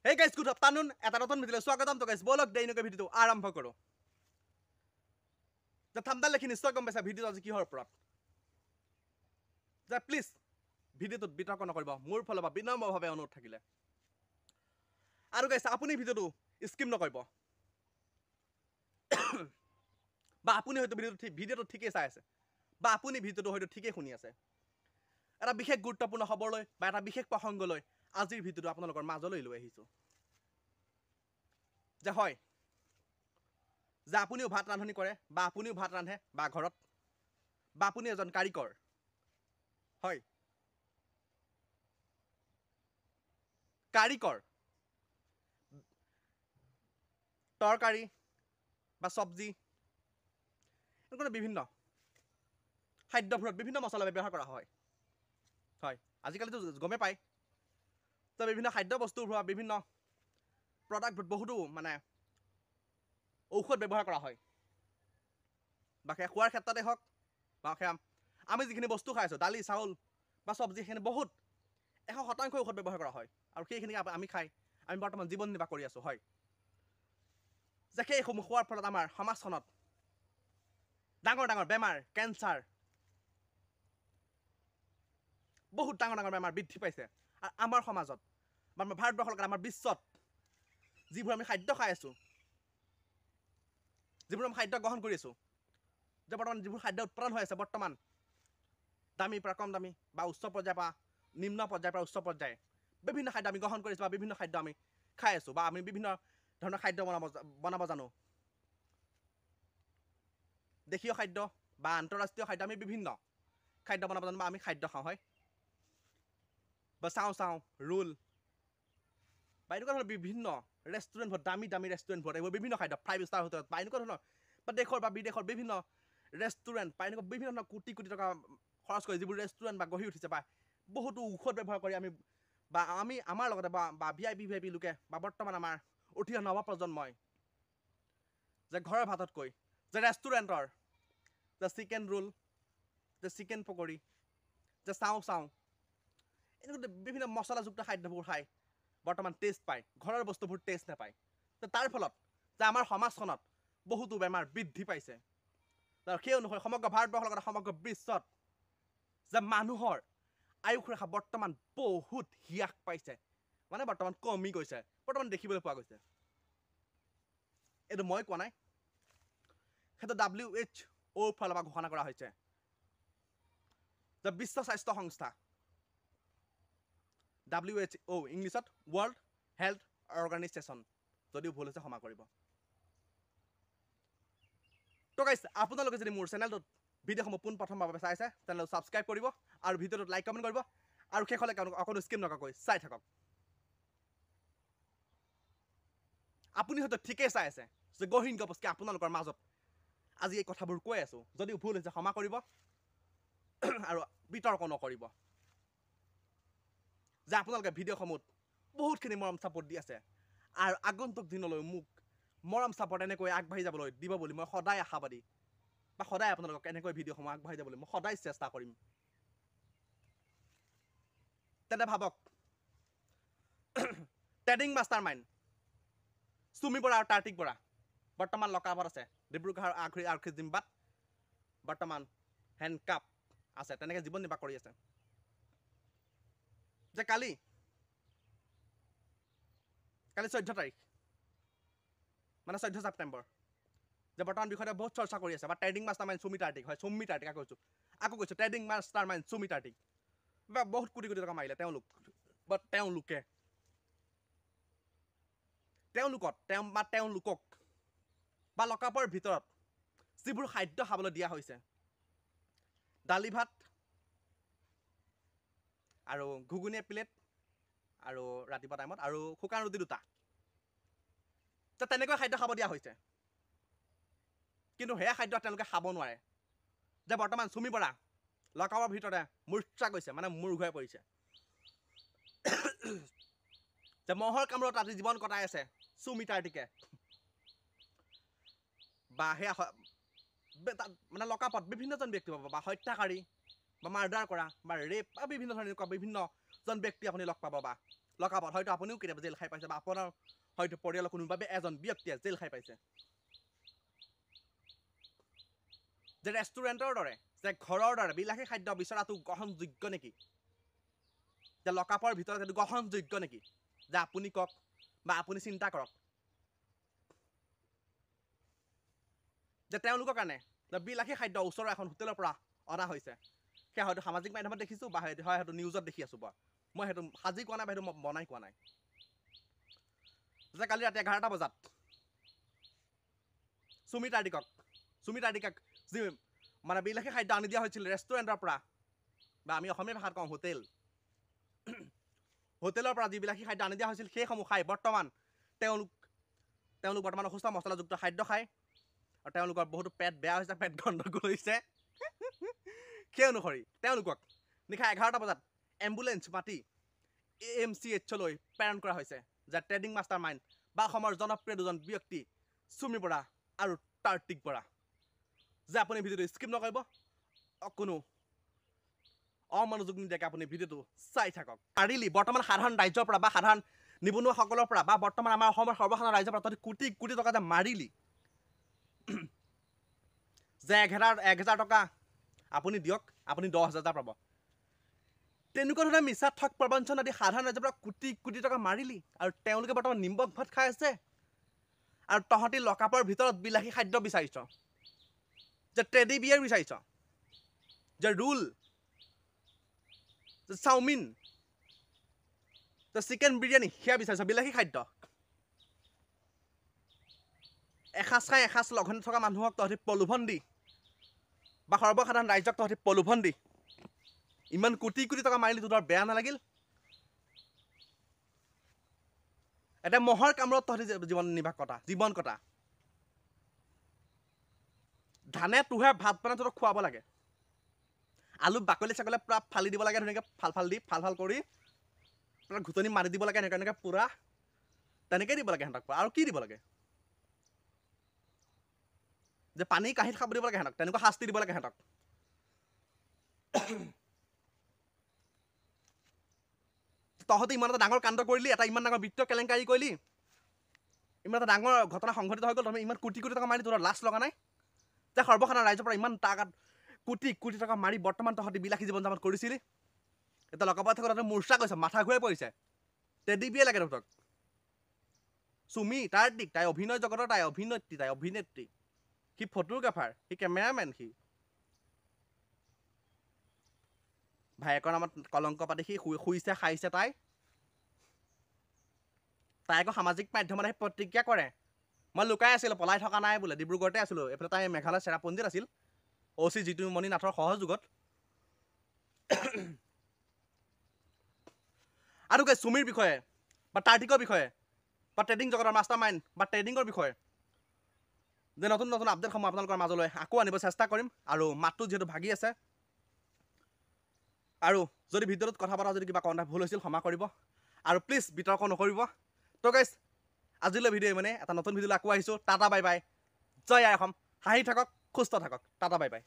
Hey guys, good afternoon. এটা নতুন ভিডিওলৈ স্বাগতম তো গাইস বলক দেইনকে ভিডিওটো আৰম্ভ কৰো। যে থাম্বনেল লিখি নিশ্চয় গম পাইছা ভিডিওটো আজি কিহৰ ওপৰত। যে প্লিজ ভিডিওটোত বিতৰ্ক নকৰিব মোৰ ফালৰ পৰা বিনম্ৰভাৱে অনুৰোধ থাকিলে। আৰু গাইস আপুনি ভিডিওটো স্কিপ নকৰিব। বা আপুনি হয়তো ভিডিওটো ঠিকই চাই আছে। বা আপুনি ভিডিওটো হয়তো ঠিকই শুনি আছে। এটা বিশেষ গুৰুত্বপূৰ্ণ খবৰলৈ বা এটা বিশেষ প্ৰসংগলৈ আজিৰ ভিডিওটো আপোনালোকৰ মাজলৈ লৈ আহিছো। যে হয় যে আপুনিও ভাত ৰান্ধনি কৰে বা আপুনিও ভাত ৰান্ধে বা ঘৰত বা আপুনি এজন কাৰিকৰ হয় কাৰিকৰ তৰকাৰী বা চব্জি এনেকুৱা বিভিন্ন খাদ্যবোৰত বিভিন্ন মছলা ব্যৱহাৰ কৰা হয় হয় আজিকালিতো গমে পায় তো বিভিন্ন খাদ্য বস্তুৰ পৰা বিভিন্ন প্ৰডাক্টত বহুতো মানে ঔষধ ব্যৱহাৰ কৰা হয় বা সেয়া খোৱাৰ ক্ষেত্ৰতে হওক বা সেয়া আমি যিখিনি বস্তু খাই আছোঁ দালি চাউল বা চব্জি সেইখিনি বহুত 100% ঔষধ ব্যৱহাৰ কৰা হয় আৰু সেইখিনি আমি খাই আমি বৰ্তমান জীৱন নিৰ্বাহ কৰি আছোঁ হয় যে সেইসমূহ খোৱাৰ ফলত আমাৰ সমাজখনত ডাঙৰ ডাঙৰ বেমাৰ কেঞ্চাৰ বহুত ডাঙৰ ডাঙৰ বেমাৰ বৃদ্ধি পাইছে আৰু আমাৰ সমাজত বা আমাৰ ভাৰতবৰ্ষৰ লগত আমাৰ বিশ্বত যিবোৰ আমি খাদ্য খাই আছোঁ যিবোৰ আমি খাদ্য গ্ৰহণ কৰি আছোঁ যে বৰ্তমান যিবোৰ খাদ্য উৎপাদন হৈ আছে বৰ্তমান দামীৰ পৰা কম দামী বা উচ্চ পৰ্যায়ৰ পৰা নিম্ন পৰ্যায়ৰ পৰা উচ্চ পৰ্যায় বিভিন্ন খাদ্য আমি গ্ৰহণ কৰিছোঁ বা বিভিন্ন খাদ্য আমি খাই আছোঁ বা আমি বিভিন্ন ধৰণৰ খাদ্য বনাব জানো দেশীয় খাদ্য বা আন্তঃৰাষ্ট্ৰীয় খাদ্য আমি বিভিন্ন খাদ্য বনাব জানো বা আমি খাদ্য খাওঁ হয় বা চাওঁ ৰোল বা এনেকুৱা ধৰণৰ বিভিন্ন ৰেষ্টুৰেণ্টবোৰত দামী দামী ৰেষ্টুৰেণ্টবোৰত এইবোৰ বিভিন্ন খাদ্য 5 ষ্টাৰ হোটেলত বা এনেকুৱা ধৰণৰ বা দেশৰ বা বিদেশৰ বিভিন্ন ৰেষ্টুৰেণ্ট বা এনেকুৱা বিভিন্ন ধৰণৰ কোটি কোটি টকা খৰচ কৰি যিবোৰ ৰেষ্টুৰেণ্ট বা গঢ়ি উঠিছে বা বহুতো ঔষধ ব্যৱহাৰ কৰি আমি আমাৰ লগতে বা ভি আই পি লোকে বা বৰ্তমান আমাৰ উঠি অহা নৱপ্ৰজন্মই যে ঘৰৰ ভাততকৈ যে ৰেষ্টুৰেণ্টৰ যে চিকেন ৰোল যে চিকেন পকৰি যে চাওঁ এনেকুৱা বিভিন্ন মছলাযুক্ত খাদ্যবোৰ খাই বৰ্তমান টেষ্ট পায় ঘৰৰ বস্তুবোৰ টেষ্ট নাপায় তো তাৰ ফলত যে আমাৰ সমাজখনত বহুতো বেমাৰ বৃদ্ধি পাইছে আৰু সেই অনুসৰি সমগ্ৰ ভাৰতবৰ্ষৰ লগতে সমগ্ৰ বিশ্বত যে মানুহৰ আয়ুস ৰেখা বৰ্তমান বহুত হ্ৰাস পাইছে মানে বৰ্তমান কমি গৈছে বৰ্তমান দেখিবলৈ পোৱা গৈছে এইটো মই কোৱা নাই সেইটো WHO ফালৰ পৰা ঘোষণা কৰা হৈছে যে বিশ্ব স্বাস্থ্য সংস্থা WHO ইংলিছত ৱৰ্ল্ড হেল্থ অৰ্গানাইজেশ্যন যদিও ভুল হৈছে ক্ষমা কৰিব তো গাইছ আপোনালোকে যদি মোৰ চেনেলটোত ভিডিঅ'সমূহ পোনপ্ৰথমভাৱে চাইছে চেনেলটো ছাবস্ক্ৰাইব কৰিব আৰু ভিডিঅ'টোত লাইক কমেণ্ট কৰিব আৰু শেষলৈ অকণো স্কিপ নকৰাকৈ চাই থাকক আপুনি হয়তো ঠিকেই চাই আছে যে গহীন গপচকৈ আপোনালোকৰ মাজত আজি এই কথাবোৰ কৈ আছোঁ যদিও ভুল হৈছে ক্ষমা কৰিব আৰু বিতৰ্ক নকৰিব যে আপোনালোকে ভিডিঅ'সমূহত বহুতখিনি মৰম ছাপোৰ্ট দি আছে আৰু আগন্তুক দিনলৈ মোক মৰম ছাপোৰ্ট এনেকৈ আগবাঢ়ি যাবলৈ দিব বুলি মই সদায় আশাবাদী বা সদায় আপোনালোকক এনেকৈ ভিডিঅ'সমূহ আগবাঢ়ি যাবলৈ মই সদায় চেষ্টা কৰিম তেন্তে ভাবক ট্ৰেডিং মাষ্টাৰ মাইণ্ড চুমি বৰা আৰু কাৰ্তিক বৰা বৰ্তমান লকআপত আছে ডিব্ৰুগড় আৰক্ষী জিম্বাত বৰ্তমান হেণ্ডকাপ আছে তেনেকৈ জীৱন নিৰ্বাহ কৰি আছে যে কালি 14 তাৰিখ মানে 14 ছেপ্টেম্বৰ যে বৰ্তমান বিষয়তে বহুত চৰ্চা কৰি আছে বা ট্ৰেডিং মাষ্টাৰ মাইণ্ড চুমি কাৰ্তিক হয় চুমি কাৰ্তিক আকৌ কৈছোঁ ট্ৰেডিং মাষ্টাৰ মাইণ্ড চুমি কাৰ্তিক বা বহুত কোটি কোটি টকা মাৰিলে তেওঁলোকক বা লকআপৰ ভিতৰত যিবোৰ খাদ্য খাবলৈ দিয়া হৈছে দালি ভাত আৰু ঘুগুনি প্লেট আৰু ৰাতিপুৱা টাইমত আৰু শুকান ৰুটি 2টা তো তেনেকৈ খাদ্য খাব দিয়া হৈছে কিন্তু সেয়া খাদ্য তেওঁলোকে খাব নোৱাৰে যে বৰ্তমান চুমি বৰা লকআপৰ ভিতৰতে মূৰ্ছা গৈছে মানে মূৰ ঘূৰাই পৰিছে যে মহৰ কামোৰত আজি জীৱন কটাই আছে চুমি কাৰ্তিকে বা সেয়া মানে লকআপত বিভিন্নজন ব্যক্তি পাব বা হত্যাকাৰী বা মাৰ্ডাৰ কৰা বা ৰেপ বা বিভিন্ন ধৰণৰ বিভিন্নজন ব্যক্তি আপুনি লগ পাব বা লকআপত হয়তো আপুনিও কেতিয়াবা জেল খাই পাইছে বা আপোনাৰ হয়তো পৰিয়ালৰ কোনোবা এজন ব্যক্তিয়ে জেল খাই পাইছে যে ৰেষ্টুৰেণ্টৰ দৰে যে ঘৰৰ দৰে বিলাসী খাদ্য বিচৰাটো গ্ৰহণযোগ্য নেকি যে লকআপৰ ভিতৰত সেইটো গ্ৰহণযোগ্য নেকি যে আপুনি কওক বা আপুনি চিন্তা কৰক যে তেওঁলোকৰ কাৰণে বিলাসী খাদ্য ওচৰৰ এখন হোটেলৰ পৰা অনা হৈছে সেয়া হয়তো সামাজিক মাধ্যমত দেখিছোঁ বা হয়তো নিউজত দেখি আছোঁ বা মই সেইটো সাজি কোৱা নাই বা সেইটো মই বনাই কোৱা নাই যে কালি ৰাতি 11টা বজাত সুমিতাৰ্ডিকাক যি মানে বিলাসী খাদ্য আনি দিয়া হৈছিল ৰেষ্টুৰেণ্টৰ পৰা বা আমি অসমীয়া ভাষাত কওঁ হোটেলৰ পৰা যি বিলাসী খাদ্য আনি দিয়া হৈছিল সেইসমূহ খাই বৰ্তমান তেওঁলোক বৰ্তমান অসুস্থ মছলাযুক্ত খাদ্য খায় আৰু তেওঁলোকৰ বহুতো পেট বেয়া হৈছে পেট গণ্ডগোল হৈছে সেই অনুসৰি তেওঁলোকক নিশা 11টা বজাত এম্বুলেঞ্চ মাতি AMCHলৈ প্ৰেৰণ কৰা হৈছে যে ট্ৰেডিং মাষ্টাৰ মাইণ্ড বা অসমৰ জনপ্ৰিয় দুজন ব্যক্তি চুমি বৰা আৰু তাৰ্তিক বৰা যে আপুনি ভিডিঅ'টো স্কিপ নকৰিব কোনো অমনোযোগ নিদিয়াকৈ আপুনি ভিডিঅ'টো চাই থাকক পাৰিলি বৰ্তমান সাধাৰণ ৰাইজৰ পৰা বা সাধাৰণ নিবনুৱাসকলৰ পৰা বা বৰ্তমান আমাৰ অসমৰ সৰ্বসাধাৰণ ৰাইজৰ পৰা তহঁতি কোটি কোটি টকা যে মাৰিলি যে 1,000 টকা আপুনি দিয়ক আপুনি 10,000 পাব তেনেকুৱা ধৰণে মিছা ঠগ প্ৰবঞ্চনা আদি সাধাৰণ ৰাইজৰ পৰা কোটি কোটি টকা মাৰিলি আৰু তেওঁলোকে বৰ্তমান নিমখ ভাত খাই আছে আৰু তহঁতি লকআপৰ ভিতৰত বিলাসী খাদ্য বিচাৰিছ যে টেডি বিয়াৰ বিচাৰিছ যে ৰোল যে চাওমিন যে চিকেন বিৰিয়ানী সেয়া বিচাৰিছ বিলাসী খাদ্য এসাঁজ খাই এসাঁজ লঘোণে থকা মানুহক তহঁতি প্ৰলোভন দি বা সৰ্বসাধাৰণ ৰাইজক তহঁতি প্ৰলোভন দি ইমান কোটি কোটি টকা মাৰিলি তোৰ বেয়া নালাগিল এটা মহৰ কামৰত তহঁতি জীৱন কটা ধানে তোহে ভাত বনাই তহঁতক খুৱাব লাগে আলু বাকলি ছাকলে পূৰা ফালি দিব লাগে ধুনীয়াকৈ ফাল কৰি পূৰা ঘুটনি মাৰি দিব লাগে এনেকৈ পূৰা তেনেকৈ দিব লাগে সিহঁতক আৰু কি দিব লাগে যে পানী কাঁহীত খাব দিব লাগে সিহঁতক তেনেকুৱা শাস্তি দিব লাগে সিহঁতক তহঁতে ইমান এটা ডাঙৰ কাণ্ড কৰিলি এটা ইমান ডাঙৰ বিত্তীয় কেলেংকাৰী কৰিলি ইমান এটা ডাঙৰ ঘটনা সংঘটিত হৈ গ'ল তহঁতে ইমান কোটি কোটি টকা মাৰি তোৰ লাজ লগা নাই যে সৰ্বসাধাৰণ ৰাইজৰ পৰা ইমান টাকাত কোটি কোটি টকা মাৰি বৰ্তমান তহঁতি বিলাসী জীৱন যাপন কৰিছিলি এতিয়া লকআপত থাকোঁ তহঁতে মূৰ্ছা কৈছে মাথা ঘূৰাই পৰিছে টেডি বিয়ে লাগে তহঁতক চুমি তাৰ্তিক তাই অভিনয় জগতৰ তাই অভিনেত্ৰী সি ফটোগ্ৰাফাৰ সি কেমেৰামেন সি ভায়েকৰ নামত কলংক পাতি সি শুইছে খাইছে তাই আকৌ সামাজিক মাধ্যমত আহি প্ৰতিক্ৰিয়া কৰে মই লুকাই আছিলোঁ পলাই থকা নাই বোলে ডিব্ৰুগড়তে আছিলোঁ এইফালে তাই মেঘালয় চেৰাপুঞ্জীত আছিল OC জিতুমণি নাথৰ সহযোগত আৰু চুমিৰ বিষয়ে বা তাৰ্তিকৰ বিষয়ে বা ট্ৰেডিং জগতৰ মাষ্টাৰ মাইণ্ড বা ট্ৰেডিঙৰ বিষয়ে যে নতুন নতুন আপডেটসমূহ আপোনালোকৰ মাজলৈ আকৌ আনিব চেষ্টা কৰিম আৰু মাতটো যিহেতু ভাগি আছে আৰু যদি ভিডিঅ'টোত কথা পতা যদি কিবা কণ্ঠা ভুল হৈছিল ক্ষমা কৰিব আৰু প্লিজ বিতৰ্ক নকৰিব তো গাইজ আজিলৈ ভিডিঅ' মানে এটা নতুন ভিডিঅ'লৈ আকৌ আহিছোঁ টাটা বাই বাই জয় আই অসম হাঁহি থাকক সুস্থ থাকক টাটা বাই বাই